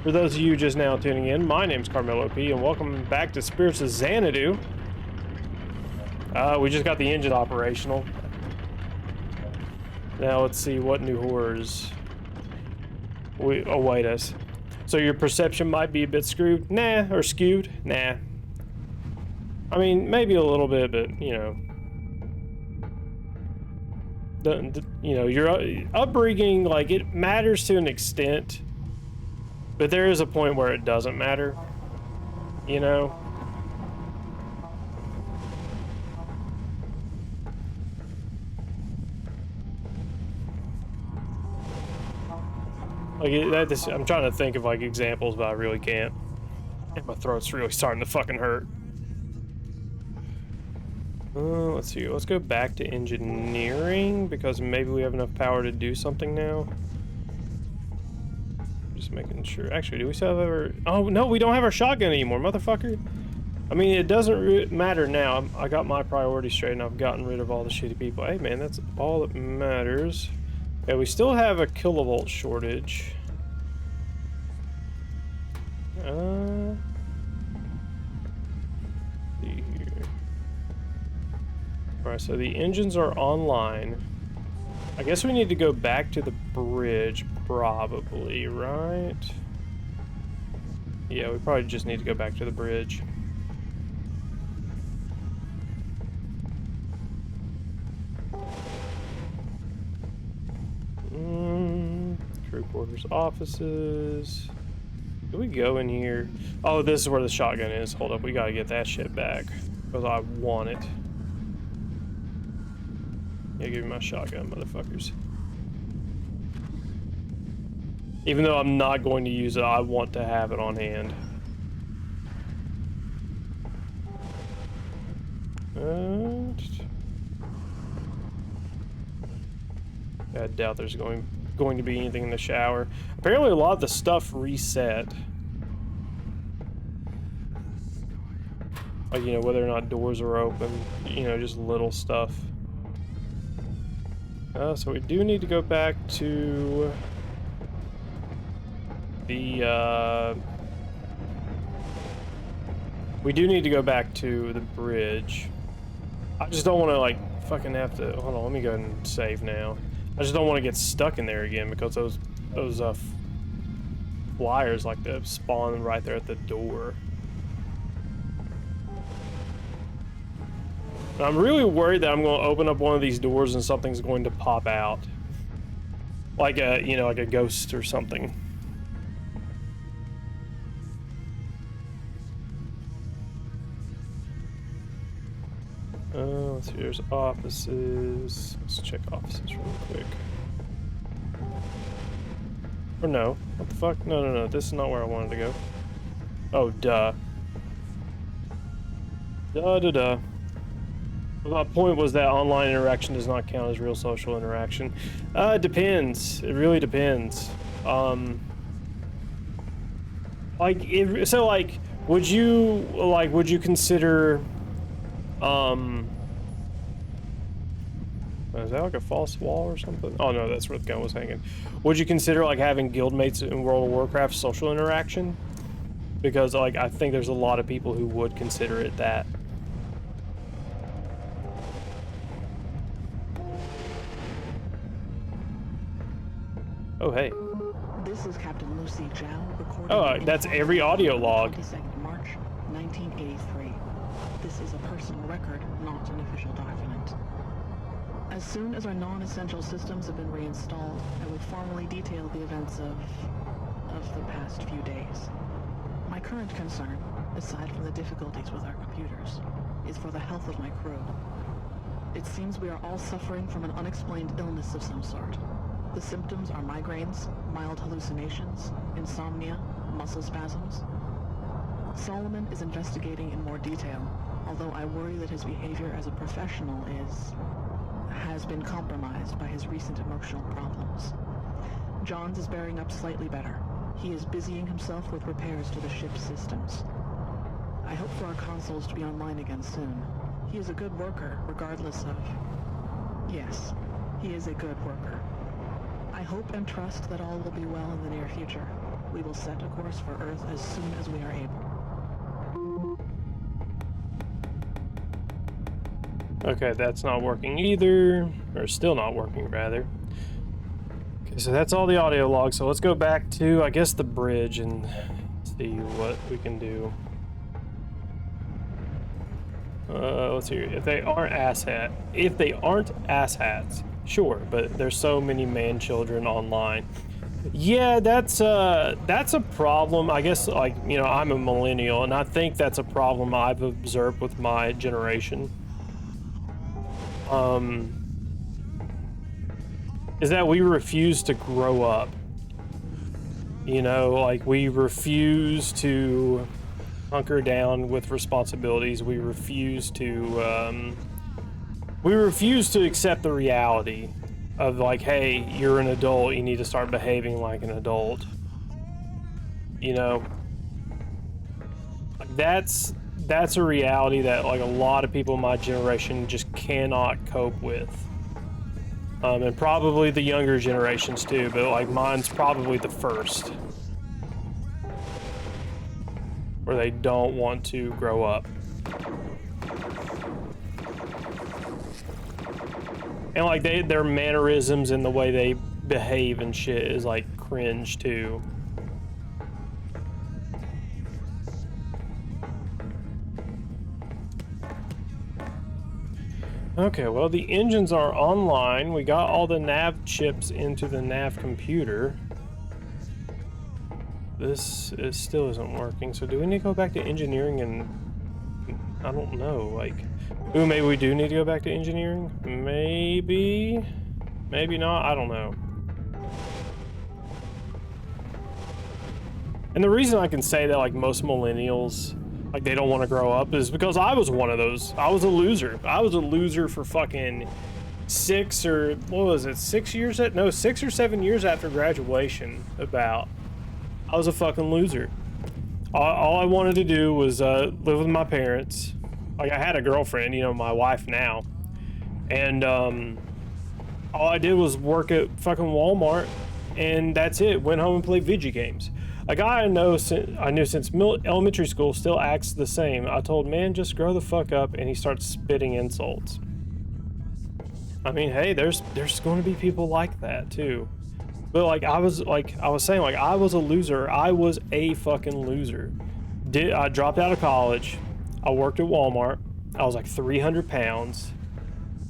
For those of you just now tuning in, my name's CarmelOP, and welcome back to Spirits of Xanadu. We just got the engine operational. Now let's see what new horrors await us. So your perception might be a bit screwed? Nah. Or skewed? Nah. I mean, maybe a little bit, but, you know. Your upbringing, like, it matters to an extent. But there is a point where it doesn't matter, you know? Like, I'm trying to think of, like, examples, but I really can't. And my throat's really starting to fucking hurt. Let's see, let's go back to engineering, because maybe we have enough power to do something now. Just making sure. Actually, do we still have our... Oh, no, we don't have our shotgun anymore, motherfucker. I mean, it doesn't matter now. I got my priorities straight, and I've gotten rid of all the shitty people. Hey, man, that's all that matters. Okay, we still have a kilovolt shortage. See here. Alright, so the engines are online. I guess we need to go back to the bridge, probably, right? Yeah, we probably just need to go back to the bridge. Crew quarters, offices. Do we go in here? Oh, this is where the shotgun is. Hold up, we gotta get that shit back, because I want it. Yeah, give me my shotgun, motherfuckers. Even though I'm not going to use it, I want to have it on hand. I doubt there's going to be anything in the shower. Apparently a lot of the stuff reset. Like, you know, whether or not doors are open, you know, just little stuff. So we do need to go back to the, we do need to go back to the bridge. I just don't want to, like, fucking have to, hold on, let me go ahead and save now. I just don't want to get stuck in there again, because those flyers, like, they spawn right there at the door. I'm really worried that I'm going to open up one of these doors and something's going to pop out. Like a, you know, like a ghost or something. Let's see, there's offices. Let's check offices real quick. Or no, what the fuck? No, this is not where I wanted to go. Oh, duh. Duh. My point was that online interaction does not count as real social interaction. It depends. It really depends. Would you consider, is that like a false wall or something? Oh no, that's where the gun was hanging. Would you consider, like, having guildmates in World of Warcraft social interaction? Because, like, I think there's a lot of people who would consider it that. Oh, hey. This is Captain Lucy Zhao recording. Oh, that's every audio log. 22nd March, 1983. This is a personal record, not an official document. As soon as our non-essential systems have been reinstalled, I will formally detail the events of the past few days. My current concern, aside from the difficulties with our computers, is for the health of my crew. It seems we are all suffering from an unexplained illness of some sort. The symptoms are migraines, mild hallucinations, insomnia, muscle spasms. Solomon is investigating in more detail, although I worry that his behavior as a professional has been compromised by his recent emotional problems. Johns is bearing up slightly better. He is busying himself with repairs to the ship's systems. I hope for our consoles to be online again soon. He is a good worker, regardless of... Yes, he is a good worker. I hope and trust that all will be well in the near future. We will set a course for Earth as soon as we are able. Okay, that's not working either. Or still not working, rather. Okay, so that's all the audio logs. So let's go back to, I guess, the bridge and see what we can do. Let's see. If they aren't asshats, sure, but there's so many man-children online. Yeah, that's a problem. I guess, like, you know, I'm a millennial, and I think that's a problem I've observed with my generation. Is that we refuse to grow up. You know, like, we refuse to hunker down with responsibilities. We refuse to accept the reality of, like, hey, you're an adult, you need to start behaving like an adult. You know, that's a reality that, like, a lot of people in my generation just cannot cope with. And probably the younger generations too, but, like, mine's probably the first. Where they don't want to grow up. And, like, their mannerisms and the way they behave and shit is, like, cringe too. Okay, well, the engines are online. We got all the nav chips into the nav computer. This still isn't working, so do we need to go back to engineering? And I don't know, like, ooh, maybe we do need to go back to engineering? Maybe not, I don't know. And the reason I can say that, like, most millennials, like, they don't want to grow up is because I was one of those. I was a loser. I was a loser for fucking 6 or 7 years after graduation, about. I was a fucking loser. All I wanted to do was live with my parents. Like, I had a girlfriend, you know, my wife now. And all I did was work at fucking Walmart, and that's it. Went home and played video games. A guy I knew since elementary school still acts the same. I told, man, just grow the fuck up, and he starts spitting insults. I mean, hey, there's going to be people like that too. But, like, I was saying, like, I was a loser. I was a fucking loser. I dropped out of college. I worked at Walmart. I was like 300 pounds.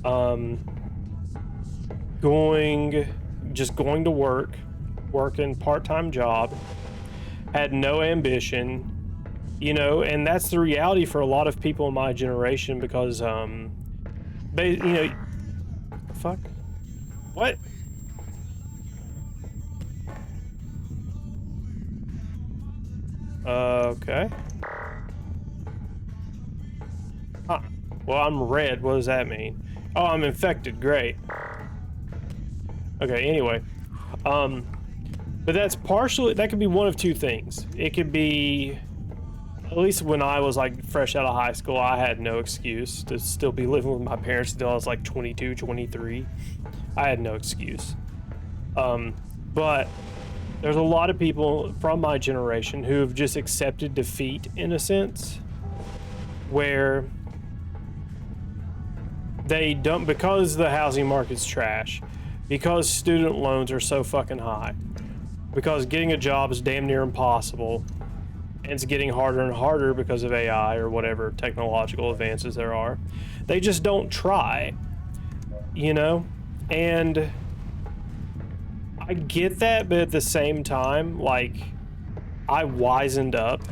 Going to work, working part-time job. Had no ambition, you know, and that's the reality for a lot of people in my generation because, they, you know, fuck, what? Okay. Huh. Well, I'm red. What does that mean? Oh, I'm infected. Great. Okay, anyway. But that's partially, that could be one of two things. It could be, at least when I was, like, fresh out of high school, I had no excuse to still be living with my parents until I was like 22, 23. I had no excuse. But there's a lot of people from my generation who have just accepted defeat in a sense, where they don't, because the housing market's trash, because student loans are so fucking high, because getting a job is damn near impossible, and it's getting harder and harder because of AI or whatever technological advances there are. They just don't try, you know? And I get that, but at the same time, like, I wisened up.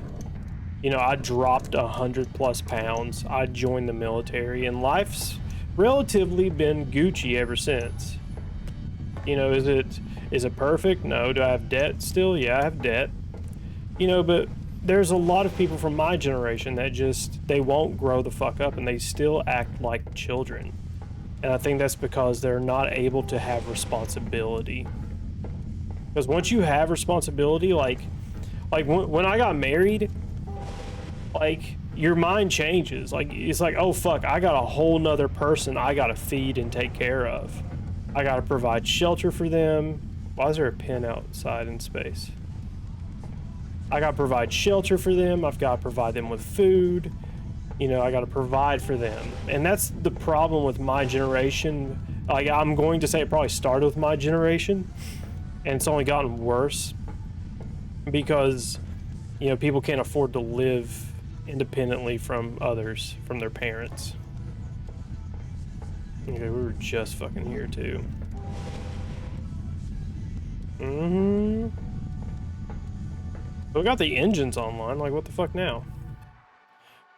You know, I dropped 100+ pounds. I joined the military, and life's relatively been Gucci ever since. You know, is it perfect? No. Do I have debt still? Yeah, I have debt. You know, but there's a lot of people from my generation that just, they won't grow the fuck up, and they still act like children. And I think that's because they're not able to have responsibility. Because once you have responsibility, like when I got married, like, your mind changes. Like, it's like, oh fuck, I got a whole nother person I gotta feed and take care of. I gotta provide shelter for them. Why is there a pin outside in space? I gotta provide shelter for them. I've got to provide them with food. You know, I got to provide for them. And that's the problem with my generation. Like, I'm going to say it probably started with my generation, and it's only gotten worse because, you know, people can't afford to live independently from others, from their parents. Okay, we were just fucking here too. Mm-hmm. We got the engines online, like what the fuck now?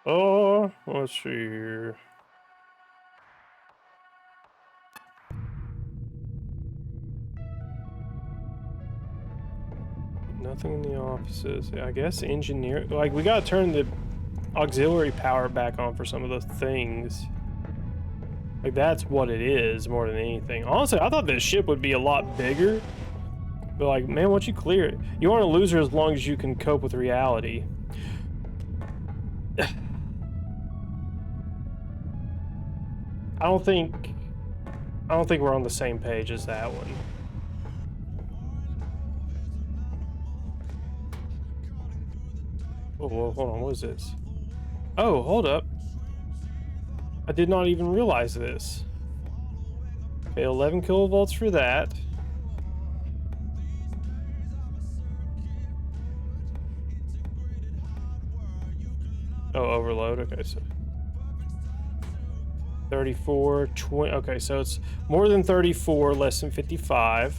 Oh, let's see here. Nothing in the offices. I guess engineer, like we gotta turn the auxiliary power back on for some of those things. Like that's what it is more than anything. Honestly, I thought this ship would be a lot bigger. But like, man, once you clear it, you aren't a loser as long as you can cope with reality. I don't think we're on the same page as that one. Oh, well, hold on, what is this? Oh, hold up. I did not even realize this. Okay, 11 kilovolts for that. Oh, overload, okay, so 34, 20, okay, so it's more than 34, less than 55.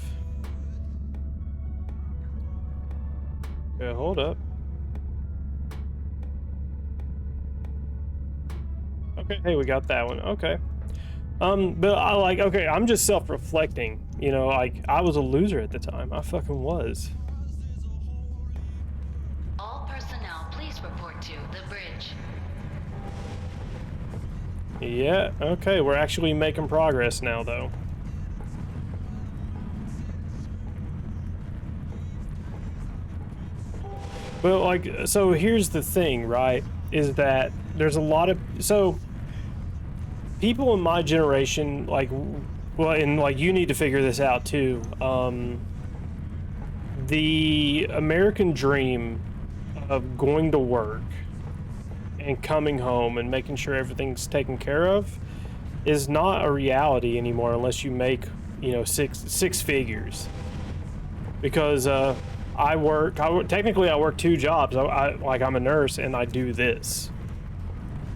Okay, hold up. Okay, hey, we got that one, okay. But I like, okay, I'm just self-reflecting, you know, like, I was a loser at the time, I fucking was. All personnel, please report to the bridge. Yeah, okay, we're actually making progress now, though. But, like, so here's the thing, right? Is that there's a lot of... So, people in my generation, like... Well, and, like, you need to figure this out, too. The American dream of going to work and coming home and making sure everything's taken care of is not a reality anymore unless you make, you know, six figures. Because technically I work 2 jobs. Like I'm a nurse and I do this.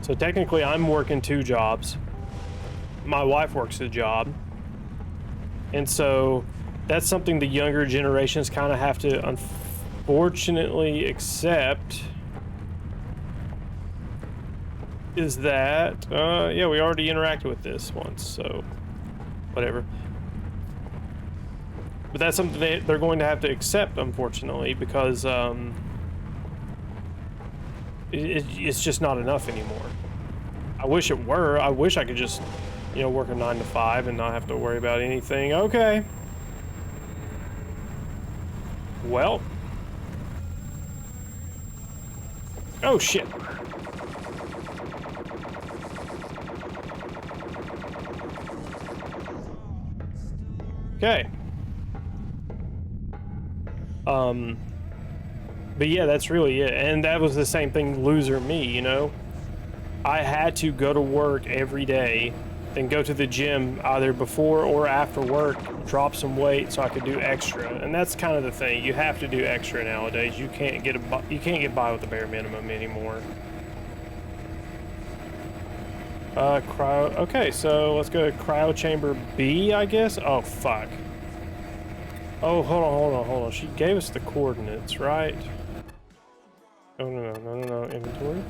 So technically I'm working 2 jobs. My wife works a job. And so that's something the younger generations kind of have to unfortunately accept. Is that, yeah, we already interacted with this once, so whatever. But that's something they're going to have to accept, unfortunately, because it's just not enough anymore. I wish it were. I wish I could just, you know, work a 9 to 5 and not have to worry about anything. Okay. Well. Oh, shit. Okay. But yeah, that's really it. And that was the same thing, loser me, you know? I had to go to work every day, then go to the gym either before or after work, drop some weight so I could do extra. And that's kind of the thing. You have to do extra nowadays. You can't get by with the bare minimum anymore. Cryo. Okay, so let's go to cryo chamber B, I guess. Oh, fuck. Oh, hold on. She gave us the coordinates, right? Oh, no. Inventory.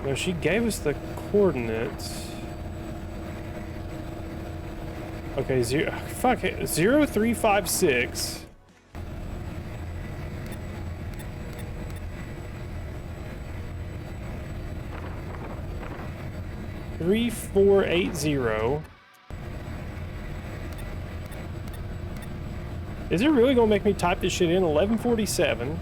No, she gave us the coordinates. Okay, 0356. Three, 480. Is it really gonna make me type this shit in? 1147.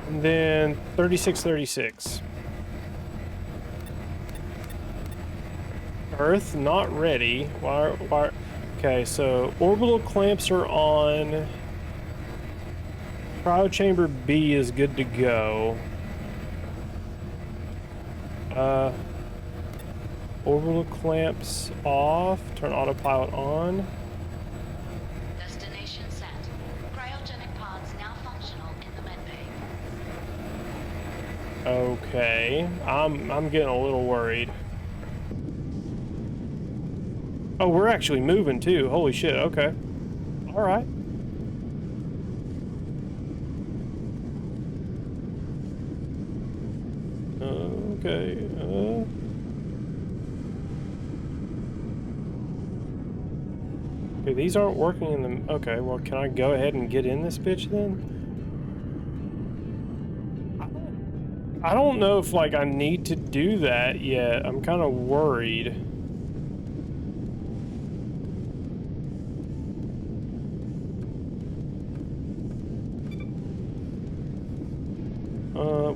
And then 3636. Earth not ready. Why? Okay, so orbital clamps are on. Cryo chamber B is good to go. Orbital clamps off. Turn autopilot on. Destination set. Cryogenic pods now functional in the medbay. Okay, I'm getting a little worried. Oh, we're actually moving too. Holy shit. Okay. All right. Okay. Okay, these aren't working in the... Okay, well, can I go ahead and get in this bitch then? I don't know if, like, I need to do that yet. I'm kind of worried.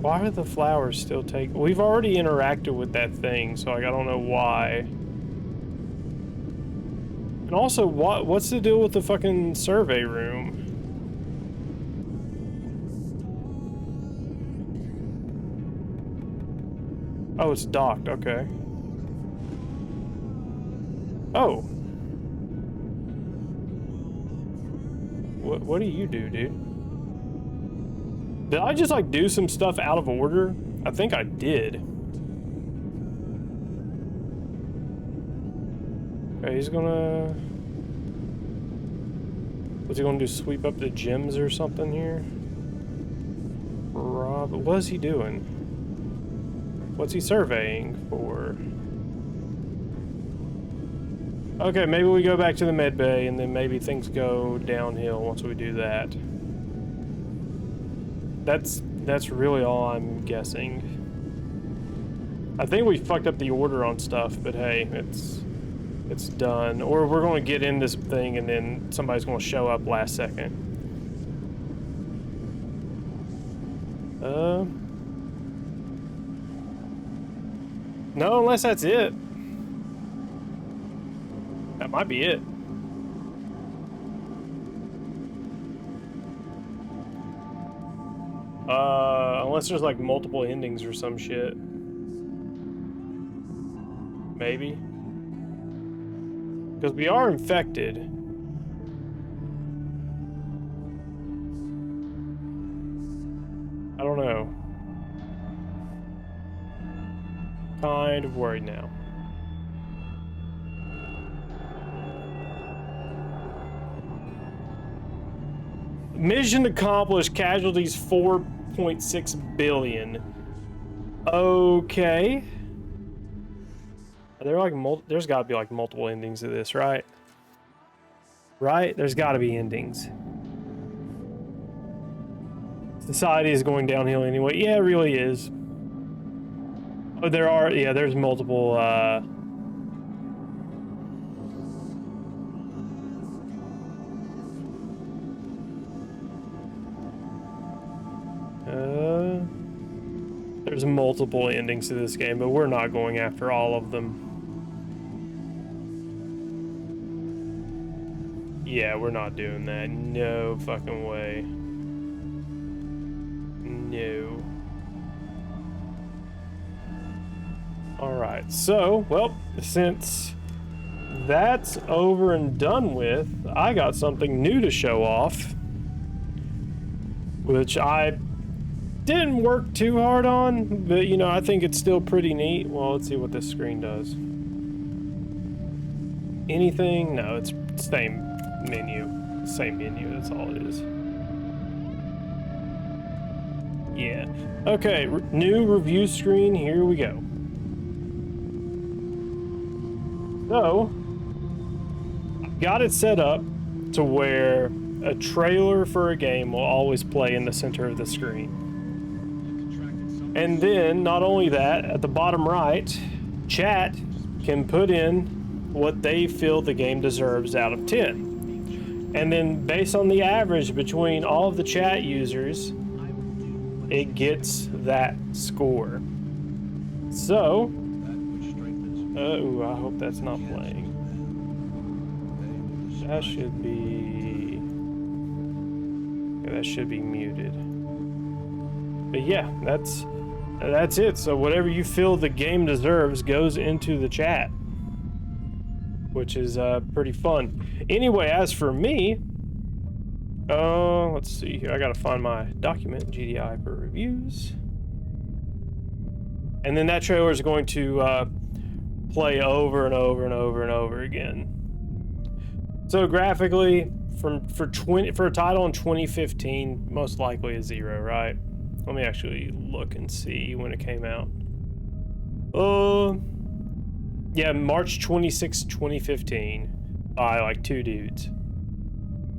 Why are the flowers still take... We've already interacted with that thing, so like, I don't know why. And also, what's the deal with the fucking survey room? Oh, it's docked, okay. Oh. What do you do, dude? Did I just, like, do some stuff out of order? I think I did. Okay, he's gonna... What's he gonna do, sweep up the gems or something here? What is he doing? What's he surveying for? Okay, maybe we go back to the med bay and then maybe things go downhill once we do that. That's really all I'm guessing. I think we fucked up the order on stuff, but hey, it's done. Or we're going to get in this thing and then somebody's going to show up last second. No, unless that's it. That might be it. Unless there's like multiple endings or some shit. Maybe. Because we are infected. I don't know. Kind of worried now. Mission accomplished. Casualties 4.6 billion. Okay. Are there like there's got to be like multiple endings to this, right? Right? There's got to be endings. Society is going downhill anyway. Yeah, it really is. Oh, there are. Yeah, there's multiple. There's multiple endings to this game, but we're not going after all of them. Yeah, we're not doing that. No fucking way. No. Alright, so, well, since that's over and done with, I got something new to show off, which I didn't work too hard on, but, you know, I think it's still pretty neat. Well, let's see what this screen does. Anything? No, it's same menu. Same menu, that's all it is. Yeah. Okay, new review screen, here we go. So, I've got it set up to where a trailer for a game will always play in the center of the screen. And then, not only that, at the bottom right, chat can put in what they feel the game deserves out of 10. And then, based on the average between all of the chat users, it gets that score. So, I hope that's not playing. That should be... yeah, that should be muted. But yeah, that's it. So whatever you feel the game deserves goes into the chat, which is pretty fun. Anyway, as for me, let's see here. I gotta find my document, GDI for reviews. And then that trailer is going to play over and over and over and over again. So graphically, for a title in 2015, most likely a 0, right? Let me actually look and see when it came out. Yeah, March 26, 2015, by like 2 dudes.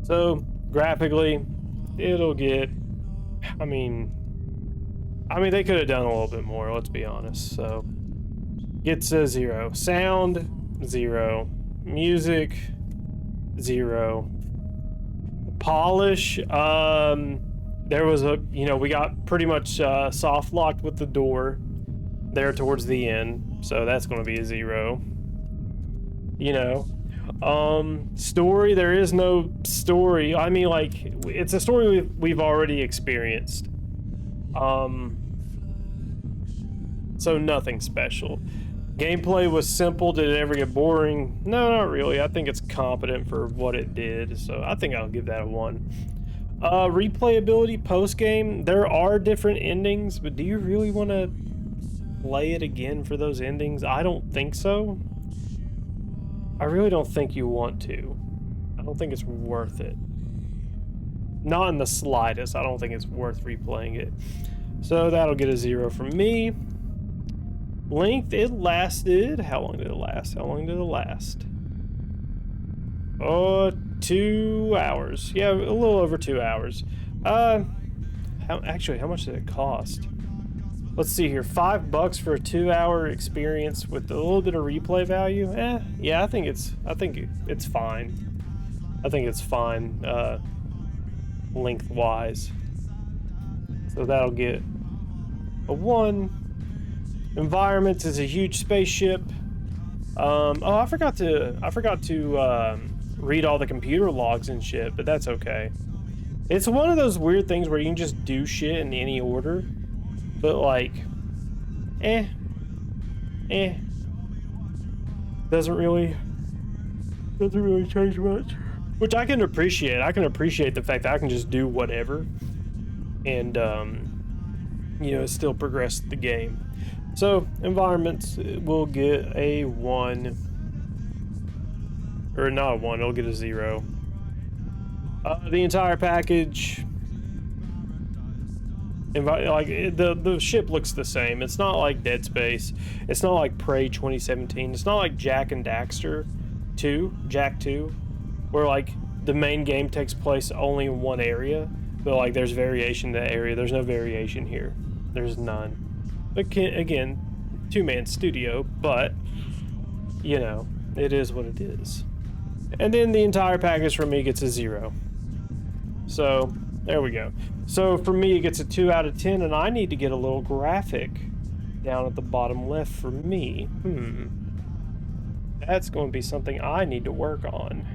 So graphically, it'll get, I mean, they could have done a little bit more, let's be honest. So gets a 0. Sound, 0. Music, 0. Polish, there was a, we got pretty much soft locked with the door there towards the end, so that's going to be a 0. Story, there is no story. I mean, like, it's a story we've already experienced. So nothing special. Gameplay was simple. Did it ever get boring? No, not really. I think it's competent for what it did, so I think I'll give that a 1. Replayability post-game, there are different endings, but do you really want to play it again for those endings? I don't think so. I really don't think you want to. I don't think it's worth it. Not in the slightest. I don't think it's worth replaying it. So that'll get a 0 from me. Length, it lasted... how long did it last? 2 hours. Yeah, a little over 2 hours. How much did it cost? Let's see here. $5 for a 2-hour experience with a little bit of replay value. Yeah, I think it's fine. I think it's fine, lengthwise. So that'll get a 1. Environment is a huge spaceship. I forgot to read all the computer logs and shit, but that's okay. It's one of those weird things where you can just do shit in any order, but like, doesn't really change much, which I can appreciate. I can appreciate the fact that I can just do whatever and still progress the game. So environments will get a 1, or not a 1, it'll get a 0. The entire package, the ship looks the same. It's not like Dead Space. It's not like Prey 2017. It's not like Jak and Daxter 2, Jak 2, where like the main game takes place only in one area, but like there's variation in that area. There's no variation here. There's none. Again, 2-man studio, but it is what it is. And then the entire package for me gets a 0. So there we go. So for me, it gets a 2 out of 10, and I need to get a little graphic down at the bottom left for me. That's going to be something I need to work on.